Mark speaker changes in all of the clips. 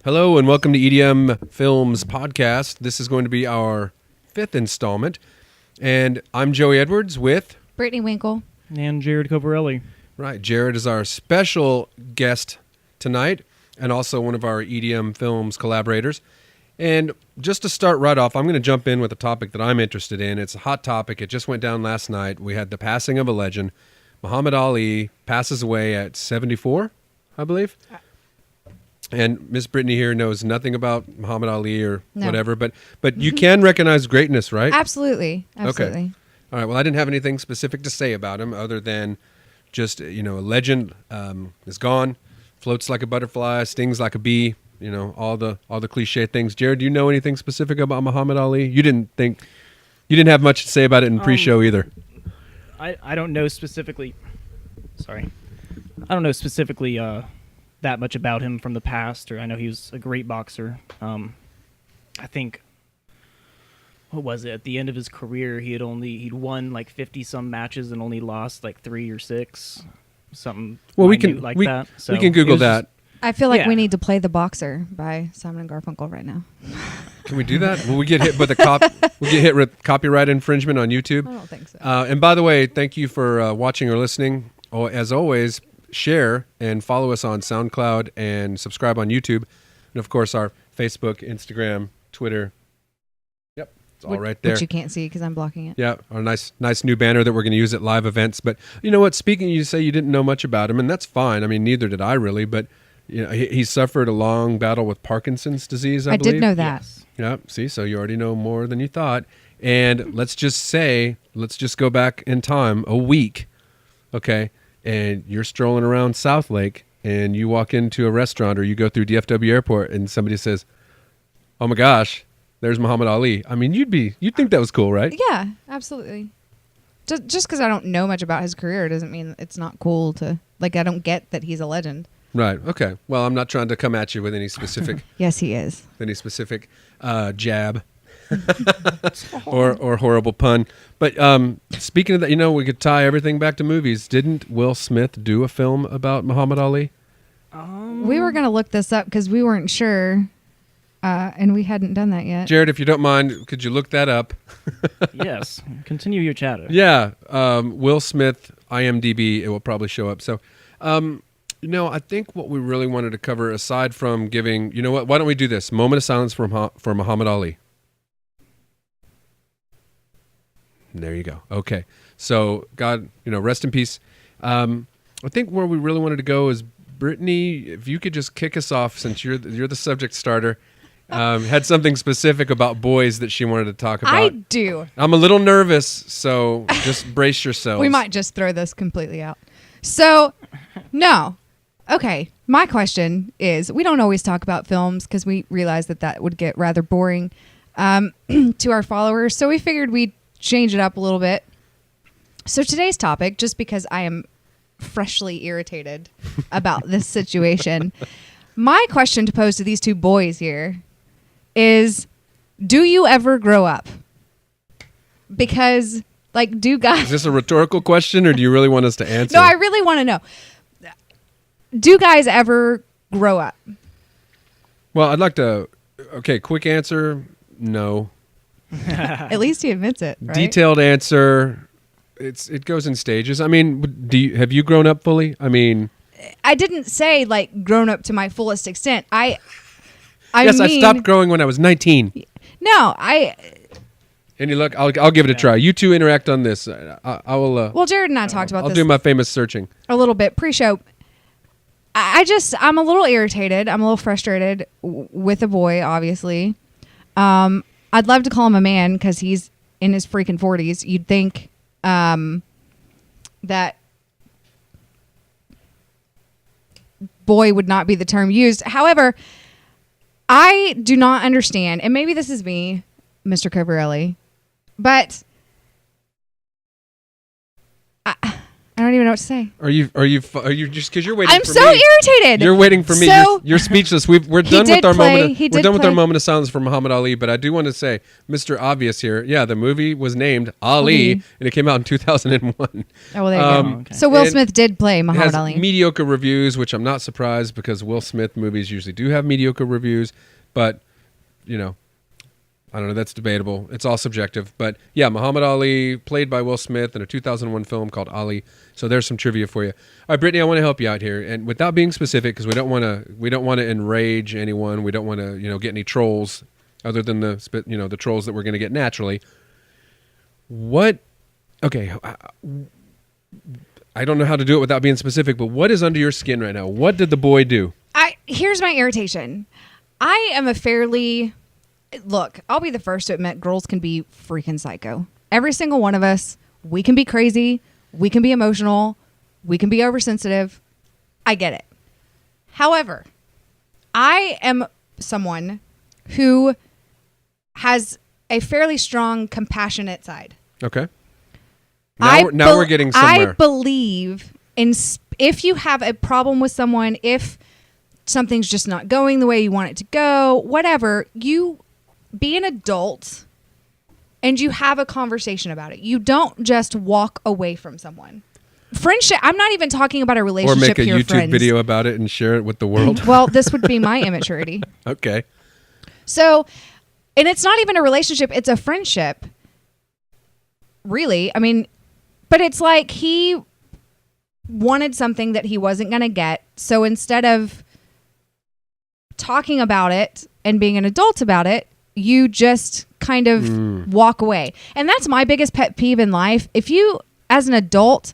Speaker 1: Hello and welcome to EDM Films Podcast. This is going to be our 5th installment. And I'm Joey Edwards with...
Speaker 2: Brittney Winkle.
Speaker 3: And Jared Covarelli.
Speaker 1: Right, Jared is our special guest tonight and also one of our EDM Films collaborators. And just to start right off, I'm going to jump in with a topic that I'm interested in. It's a hot topic. It just went down last night. We had the passing of a legend. Muhammad Ali passes away at 74, I believe. And Miss Brittney here knows nothing about Muhammad Ali or whatever, but you can recognize greatness, right?
Speaker 2: Absolutely.
Speaker 1: Okay. All right. Well, I didn't have anything specific to say about him other than just, a legend is gone, floats like a butterfly, stings like a bee, all the cliche things. Jared, do you know anything specific about Muhammad Ali? You didn't have much to say about it in pre-show either.
Speaker 3: I don't know specifically. Sorry. I don't know specifically that much about him from the past, or I know he was a great boxer. I think, what was it? At the end of his career, he'd won like 50 some matches and only lost like 3 or 6, something.
Speaker 1: Well, we
Speaker 3: can
Speaker 1: that.
Speaker 3: So
Speaker 1: we can Google that.
Speaker 2: I feel like we need to play "The Boxer" by Simon and Garfunkel right now.
Speaker 1: Can we do that? Will we get hit with we'll get hit with copyright infringement on YouTube?
Speaker 2: I don't think so.
Speaker 1: And by the way, thank you for watching or listening. As always, share and follow us on SoundCloud and subscribe on YouTube. And of course, our Facebook, Instagram, Twitter. Yep, it's all right there.
Speaker 2: Which you can't see because I'm blocking it.
Speaker 1: Yeah, our nice new banner that we're going to use at live events. But you know what? Speaking, you say you didn't know much about him, and that's fine. I mean, neither did I really. But he suffered a long battle with Parkinson's disease, I believe.
Speaker 2: Did know that.
Speaker 3: Yes.
Speaker 1: Yeah, see, so you already know more than you thought. And let's just go back in time a week, okay? And you're strolling around South Lake, and you walk into a restaurant or you go through DFW Airport, and somebody says, "Oh my gosh, there's Muhammad Ali." I mean, you'd think that was cool, right?
Speaker 2: Yeah, absolutely. Just because I don't know much about his career doesn't mean it's not cool to I don't get that he's a legend.
Speaker 1: Right. Okay. Well, I'm not trying to come at you with any specific.
Speaker 2: Yes, he is.
Speaker 1: Any specific jab or horrible pun. But speaking of that, we could tie everything back to movies. Didn't Will Smith do a film about Muhammad Ali?
Speaker 2: We were going to look this up because we weren't sure, and we hadn't done that yet.
Speaker 1: Jared, if you don't mind, could you look that up?
Speaker 3: Yes. Continue your chatter.
Speaker 1: Yeah. Will Smith, IMDb, it will probably show up. So, I think what we really wanted to cover, aside from giving, why don't we do this? Moment of silence for Muhammad Ali. There you go. Okay. So, God, rest in peace. I think where we really wanted to go is, Brittney, if you could just kick us off, since you're the subject starter, had something specific about boys that she wanted to talk about.
Speaker 2: I do.
Speaker 1: I'm a little nervous, so just brace yourselves.
Speaker 2: We might just throw this completely out. So, no. Okay, my question is, we don't always talk about films because we realize that would get rather boring to our followers. So we figured we'd change it up a little bit. So today's topic, just because I am freshly irritated about this situation, my question to pose to these two boys here is, do you ever grow up? Because, do guys...
Speaker 1: Is this a rhetorical question, or do you really want us to answer?
Speaker 2: No, I really want to know. Do guys ever grow up?
Speaker 1: Well, I'd like to... Okay, quick answer, no.
Speaker 2: At least he admits it, right?
Speaker 1: Detailed answer, it goes in stages. I mean, have you grown up fully? I mean... I
Speaker 2: didn't say, grown up to my fullest extent. I
Speaker 1: stopped growing when I was 19.
Speaker 2: No,
Speaker 1: And you look, I'll give it a try. You two interact on this. I will...
Speaker 2: well, Jared and I talked about this.
Speaker 1: I'll do my famous searching.
Speaker 2: A little bit pre-show. I'm a little irritated. I'm a little frustrated with a boy, obviously. I'd love to call him a man because he's in his freaking 40s. You'd think that boy would not be the term used. However, I do not understand, and maybe this is me, Mr. Covarelli, but I don't even know what to say.
Speaker 1: Are you just because you're waiting?
Speaker 2: I'm
Speaker 1: for
Speaker 2: so
Speaker 1: me.
Speaker 2: irritated.
Speaker 1: You're waiting for me.
Speaker 2: So-
Speaker 1: You're speechless. We're
Speaker 2: He
Speaker 1: done
Speaker 2: did
Speaker 1: with our
Speaker 2: play-
Speaker 1: moment.
Speaker 2: he
Speaker 1: We're
Speaker 2: did
Speaker 1: done with our
Speaker 2: play-
Speaker 1: moment of silence for Muhammad Ali. But I do want to say, Mr. Obvious here. Yeah, the movie was named Ali, and it came out in 2001.
Speaker 2: Oh, well, there you
Speaker 1: Um,
Speaker 2: go.
Speaker 3: Okay.
Speaker 2: So Will
Speaker 1: and
Speaker 2: Smith did play
Speaker 1: It
Speaker 2: Muhammad
Speaker 1: has
Speaker 2: Ali.
Speaker 1: mediocre reviews, which I'm not surprised because Will Smith movies usually do have mediocre reviews. But I don't know. That's debatable. It's all subjective. But yeah, Muhammad Ali, played by Will Smith in a 2001 film called Ali. So there's some trivia for you. All right, Brittany, I want to help you out here, and without being specific, because we don't want to enrage anyone. We don't want to get any trolls, other than the trolls that we're going to get naturally. What? Okay. I don't know how to do it without being specific, but what is under your skin right now? What did the boy do?
Speaker 2: Here's my irritation. I am a fairly... Look, I'll be the first to admit girls can be freaking psycho. Every single one of us, we can be crazy, we can be emotional, we can be oversensitive. I get it. However, I am someone who has a fairly strong, compassionate side.
Speaker 1: Okay. Now we're getting somewhere.
Speaker 2: I believe if you have a problem with someone, if something's just not going the way you want it to go, whatever, you be an adult and you have a conversation about it. You don't just walk away from someone. Friendship, I'm not even talking about a relationship
Speaker 1: or make a
Speaker 2: here,
Speaker 1: YouTube
Speaker 2: friends.
Speaker 1: video about it and share it with the world.
Speaker 2: Well, this would be my immaturity.
Speaker 1: Okay.
Speaker 2: So, and it's not even a relationship, it's a friendship. Really. I mean, but it's like he wanted something that he wasn't going to get. So instead of talking about it and being an adult about it, you just kind of walk away. And that's my biggest pet peeve in life. If you, as an adult,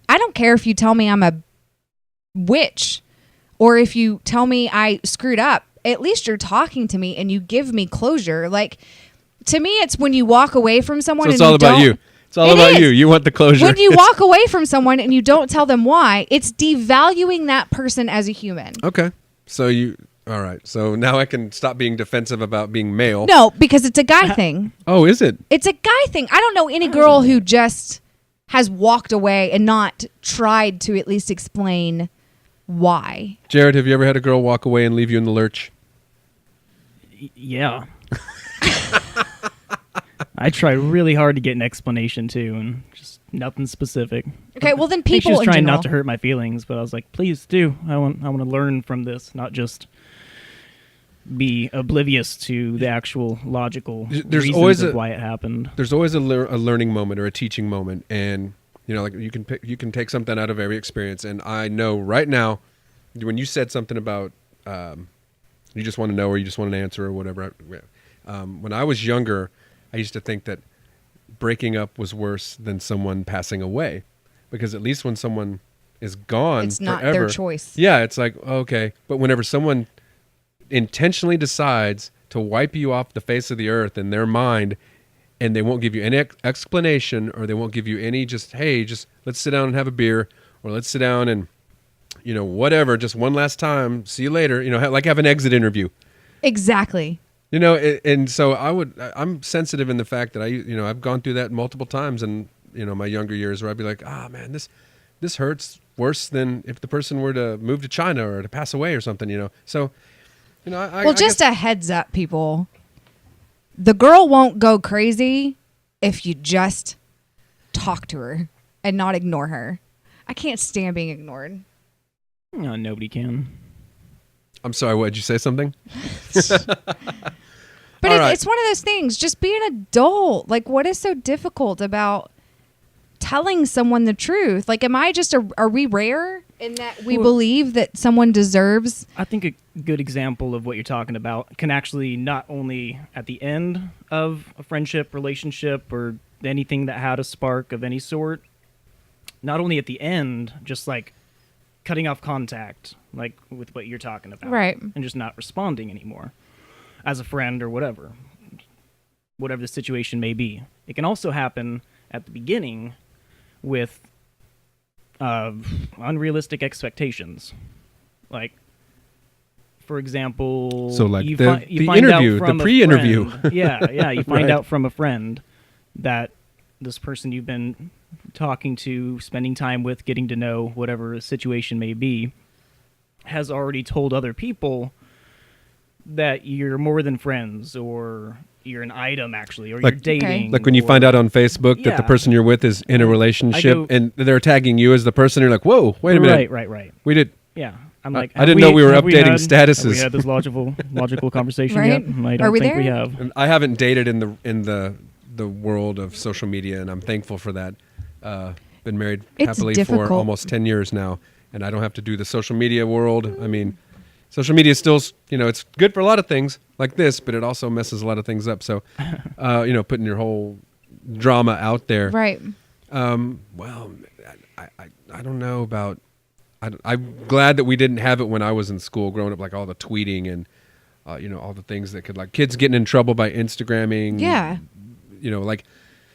Speaker 2: I don't care if you tell me I'm a witch or if you tell me I screwed up, at least you're talking to me and you give me closure. Like, to me, it's when you walk away from someone
Speaker 1: So it's
Speaker 2: and
Speaker 1: all about you. It's all about you. You want the closure.
Speaker 2: When you walk away from someone and you don't tell them why, it's devaluing that person as a human.
Speaker 1: Okay. All right. So now I can stop being defensive about being male.
Speaker 2: No, because it's a guy thing.
Speaker 1: Oh, is it?
Speaker 2: It's a guy thing. I don't know any girl who just has walked away and not tried to at least explain why.
Speaker 1: Jared, have you ever had a girl walk away and leave you in the lurch?
Speaker 3: Yeah. I tried really hard to get an explanation too, and just nothing specific.
Speaker 2: Okay, well then
Speaker 3: I think she
Speaker 2: people
Speaker 3: was
Speaker 2: in
Speaker 3: trying
Speaker 2: general.
Speaker 3: not to hurt my feelings, but I was like, please do. I want to learn from this, not just be oblivious to the actual logical reasons of why it happened.
Speaker 1: There's always a learning moment or a teaching moment, and like you can take something out of every experience. And I know right now, when you said something about you just want to know or you just want an answer or whatever. When I was younger, I used to think that breaking up was worse than someone passing away, because at least when someone is gone
Speaker 2: It's not
Speaker 1: forever,
Speaker 2: their choice.
Speaker 1: Yeah, it's like, okay. But whenever someone intentionally decides to wipe you off the face of the earth in their mind, and they won't give you any explanation, or they won't give you any hey, let's sit down and have a beer, or let's sit down and whatever, just one last time, see you later, like have an exit interview. Exactly. And so I'm sensitive in the fact that I've gone through that multiple times in my younger years, where I'd be like, man, this hurts worse than if the person were to move to China or to pass away or something, so I
Speaker 2: just a heads up, people. The girl won't go crazy if you just talk to her and not ignore her. I can't stand being ignored.
Speaker 3: No, nobody can.
Speaker 1: I'm sorry, what, did you say something?
Speaker 2: But it's one of those things. Just be an adult. Like, what is so difficult about telling someone the truth? Like, are we rare in that we believe that someone deserves?
Speaker 3: I think a good example of what you're talking about can actually not only at the end of a friendship, relationship, or anything that had a spark of any sort, not only at the end, just like cutting off contact, like with what you're talking about.
Speaker 2: Right.
Speaker 3: And just not responding anymore as a friend or whatever the situation may be. It can also happen at the beginning with unrealistic expectations. Like, for example,
Speaker 1: so like
Speaker 3: you
Speaker 1: the
Speaker 3: find
Speaker 1: interview,
Speaker 3: out from
Speaker 1: the pre-interview.
Speaker 3: you find
Speaker 1: Right.
Speaker 3: out from a friend that this person you've been talking to, spending time with, getting to know, whatever the situation may be, has already told other people that you're more than friends, or you're an item, actually, or
Speaker 1: Like-
Speaker 3: you're dating.
Speaker 1: Like when you find out on Facebook that the
Speaker 3: Yeah.
Speaker 1: person you're with is in a relationship
Speaker 3: go-
Speaker 1: and they're tagging you as the person, you're like, whoa, wait a minute.
Speaker 3: Right.
Speaker 1: We did.
Speaker 3: Yeah. I'm
Speaker 1: I-
Speaker 3: like,
Speaker 1: I didn't know we were updating statuses.
Speaker 3: Have we had this logical conversation
Speaker 2: Right?
Speaker 3: yet? I don't
Speaker 2: Are we
Speaker 3: think
Speaker 2: there?
Speaker 3: we have.
Speaker 1: And I haven't dated in the world of social media, and I'm thankful for that. Been married
Speaker 2: It's
Speaker 1: happily
Speaker 2: difficult.
Speaker 1: for almost 10 years now, and I don't have to do the social media world. I mean, social media is still, it's good for a lot of things like this, but it also messes a lot of things up. So, putting your whole drama out there.
Speaker 2: Right.
Speaker 1: Well, I don't know about. I'm glad that we didn't have it when I was in school growing up, like all the tweeting and all the things that could, like, kids getting in trouble by Instagramming.
Speaker 2: Yeah.
Speaker 1: Like,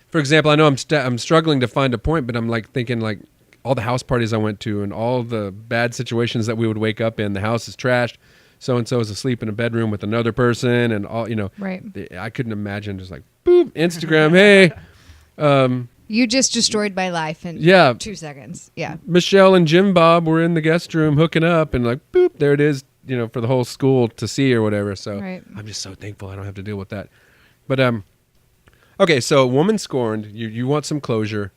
Speaker 1: for example, I know I'm struggling to find a point, but I'm like thinking, like, all the house parties I went to and all the bad situations that we would wake up in. The house is trashed. So and so is asleep in a bedroom with another person, and all
Speaker 2: Right.
Speaker 1: I couldn't imagine just like boop Instagram. Hey,
Speaker 2: You just destroyed my life in
Speaker 1: Yeah.
Speaker 2: 2 seconds. Yeah.
Speaker 1: Michelle and Jim Bob were in the guest room hooking up, and like boop, there it is. For the whole school to see or whatever. So
Speaker 2: Right.
Speaker 1: I'm just so thankful I don't have to deal with that. But okay, so woman scorned. You want some closure.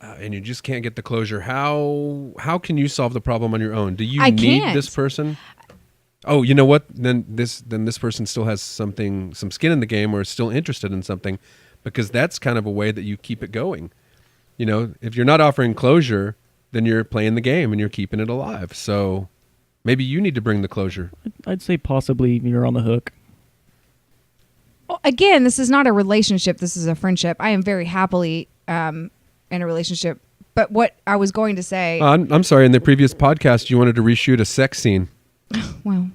Speaker 1: And you just can't get the closure. How can you solve the problem on your own? Do you
Speaker 2: I
Speaker 1: need
Speaker 2: can't.
Speaker 1: this person? Oh, you know what? Then this person still has some skin in the game, or is still interested in something, because that's kind of a way that you keep it going. If you're not offering closure, then you're playing the game and you're keeping it alive. So maybe you need to bring the closure.
Speaker 3: I'd say possibly you're on the hook.
Speaker 2: Well, again, this is not a relationship. This is a friendship. I am very happily in a relationship. But what I was going to say,
Speaker 1: I'm sorry. In the previous podcast, you wanted to reshoot a sex scene.
Speaker 2: well,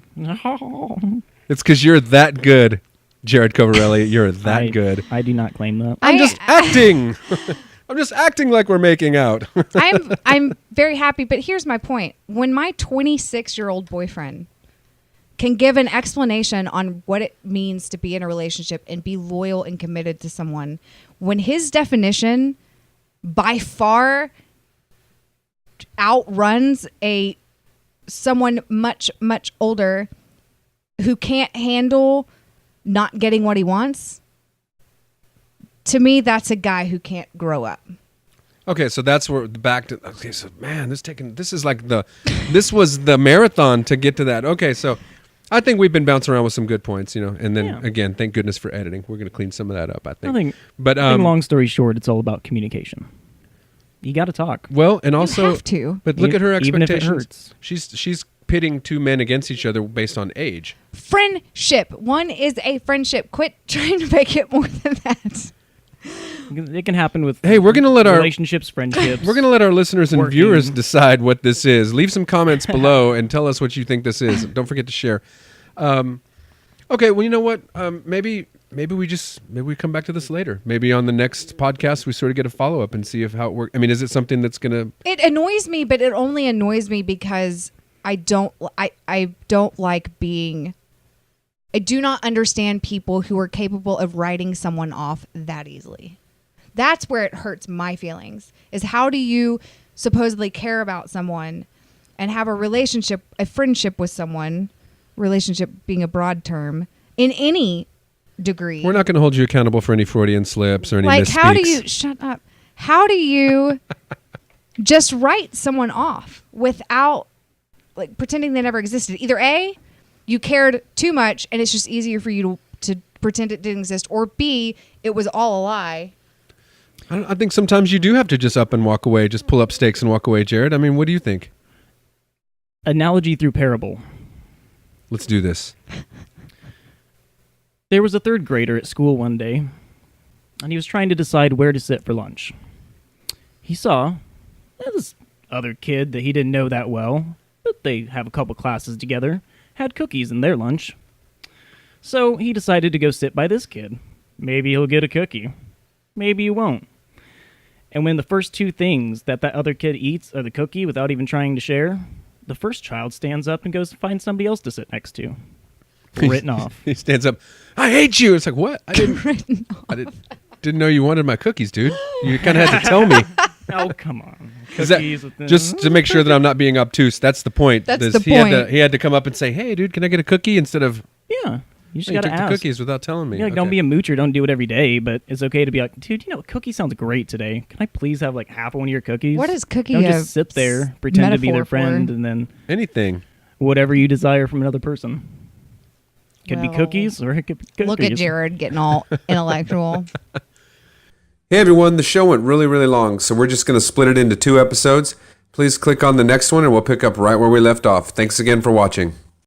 Speaker 1: It's because you're that good, Jared Covarelli. You're that good.
Speaker 3: I do not claim that.
Speaker 1: I'm just acting. I'm just acting like we're making out.
Speaker 2: I'm very happy. But here's my point: when my 26-year-old boyfriend can give an explanation on what it means to be in a relationship and be loyal and committed to someone, when his definition by far outruns someone much, much older who can't handle not getting what he wants, to me, that's a guy who can't grow up.
Speaker 1: Okay, so that's where back to. Okay, so man, this was the marathon to get to that. Okay, so I think we've been bouncing around with some good points, and then again, thank goodness for editing. We're going to clean some of that up, I think. But
Speaker 3: long story short, it's all about communication. You got to talk.
Speaker 1: Well, and also
Speaker 2: you have to.
Speaker 1: But look at her
Speaker 3: Even if it
Speaker 1: expectations.
Speaker 3: hurts.
Speaker 1: She's pitting two men against each other based on age.
Speaker 2: Friendship. One is a friendship. Quit trying to make it more than that.
Speaker 3: It can happen with
Speaker 1: Hey, we're going to let
Speaker 3: relationships, friendships.
Speaker 1: We're going to let our listeners and
Speaker 3: Working.
Speaker 1: viewers decide what this is. Leave some comments below and tell us what you think this is. Don't forget to share. Okay, well, you know what? Maybe we come back to this later. Maybe on the next podcast we sort of get a follow up and see how it works. I mean, is it something that's gonna?
Speaker 2: It annoys me, but it only annoys me because I don't like being. I do not understand people who are capable of writing someone off that easily. That's where it hurts my feelings. Is how do you supposedly care about someone and have a relationship, a friendship with someone, relationship being a broad term, in any degree.
Speaker 1: We're not going to hold you accountable for any Freudian slips or any
Speaker 2: like,
Speaker 1: misspeaks.
Speaker 2: how do you shut up? How do you just write someone off without like pretending they never existed? Either A, you cared too much and it's just easier for you to pretend it didn't exist, or B, it was all a lie.
Speaker 1: I think sometimes you do have to just up and walk away, just pull up stakes and walk away, Jared. I mean, what do you think?
Speaker 3: Analogy through parable.
Speaker 1: Let's do this.
Speaker 3: There was a third grader at school one day, and he was trying to decide where to sit for lunch. He saw this other kid that he didn't know that well, but they have a couple classes together, had cookies in their lunch. So he decided to go sit by this kid. Maybe he'll get a cookie. Maybe he won't. And when the first two things that other kid eats are the cookie without even trying to share, the first child stands up and goes to find somebody else to sit next to. Written off.
Speaker 1: He stands up. I hate you. It's like, what? I didn't.
Speaker 2: Written
Speaker 1: I didn't. didn't know you wanted my cookies, dude. You kind of had to tell me.
Speaker 3: Oh, come on.
Speaker 1: Is that-
Speaker 3: Cookies with
Speaker 1: just to make sure that I'm not being obtuse. That's the point.
Speaker 2: That's
Speaker 1: This-
Speaker 2: the point.
Speaker 1: He had to come up and say, "Hey, dude, can I get a cookie?" Instead of
Speaker 3: Yeah. You just
Speaker 1: "Hey, you
Speaker 3: got to
Speaker 1: took the
Speaker 3: ask.
Speaker 1: cookies without telling me.
Speaker 3: Yeah, like, don't be a moocher. Don't do it every day, but it's okay to be like, dude, cookie sounds great today. Can I please have like half of one of your cookies?
Speaker 2: What is cookie?
Speaker 3: Don't
Speaker 2: a
Speaker 3: just sit there, pretend to be their
Speaker 2: metaphor
Speaker 3: friend,
Speaker 2: for?
Speaker 3: and then
Speaker 1: anything."
Speaker 3: whatever you desire from another person. Could be
Speaker 2: Well,
Speaker 3: cookies, or it could be cookies.
Speaker 2: Look at Jared getting all intellectual.
Speaker 1: Hey everyone, the show went really, really long, so we're just going to split it into 2 episodes. Please click on the next one and we'll pick up right where we left off. Thanks again for watching.